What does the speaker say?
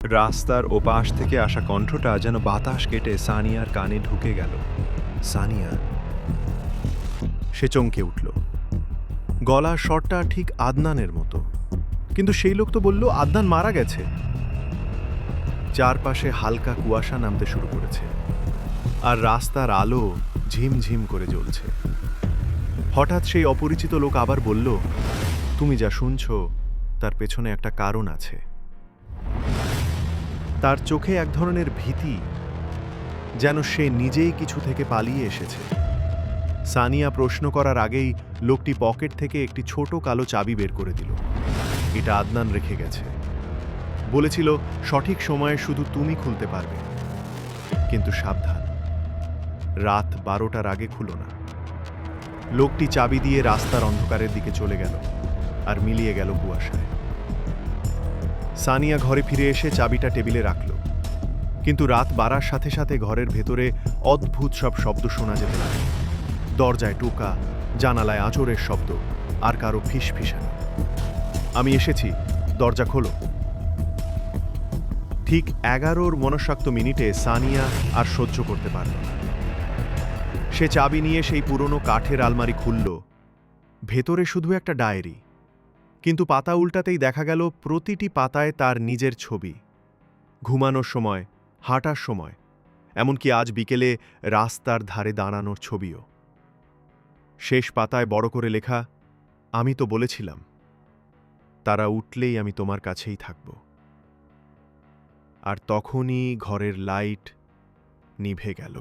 রাস্তার ওপাশ থেকে আসা কণ্ঠটা যেন বাতাস কেটে সানিয়ার কানে ঢুকে গেল। সানিয়া। সে চমকে উঠল। গলার স্বরটা ঠিক আদনানের মতো, কিন্তু সেই লোক তো বলল আদনান মারা গেছে। চারপাশে হালকা কুয়াশা নামতে শুরু করেছে, আর রাস্তার আলো ঝিমঝিম করে জ্বলছে। হঠাৎ সেই অপরিচিত লোক আবার বলল, তুমি যা শুনছ তার পেছনে একটা কারণ আছে। তার চোখে এক ধরনের ভীতি, যেন সে নিজেই কিছু থেকে পালিয়ে এসেছে। সানিয়া প্রশ্ন করার আগেই লোকটি পকেট থেকে একটি ছোট কালো চাবি বের করে দিল। এটা আদনান রেখে গেছে। বলেছিল সঠিক সময়ে শুধু তুমি খুলতে পারবে, কিন্তু সাবধান, রাত 12টার আগে খুলো না। লোকটি চাবি দিয়ে রাস্তার অন্ধকারের দিকে চলে গেল, আর মিলিয়ে গেল কুয়াশায়। সানিয়া ঘরে ফিরে এসে চাবিটা টেবিলে রাখল, কিন্তু রাত বাড়ার সাথে সাথে ঘরের ভেতরে অদ্ভুত সব শব্দ শোনা যেতে লাগল। দরজায় টোকা, জানালায় আঁচড়ের শব্দ, আর কারো ফিসফিসানি। আমি এসেছি, দরজা খোলো। ঠিক 11র মনস্সাক্ত মিনিটে সানিয়া আর সহ্য করতে পারল না। সে চাবি নিয়ে সেই পুরনো কাঠের আলমারি খুলল। ভেতরে শুধু একটা ডায়েরি, কিন্তু পাতা উল্টাতেই দেখা গেল প্রতিটি পাতায় তার নিজের ছবি। ঘুমানোর সময়, হাঁটার সময়, এমনকি আজ বিকেলে রাস্তার ধারে দাঁড়ানোর ছবিও। শেষ পাতায় বড় করে লেখা, আমি তো বলেছিলাম, তারা উঠলেই আমি তোমার কাছেই থাকব। আর তখনই ঘরের লাইট নিভে গেল।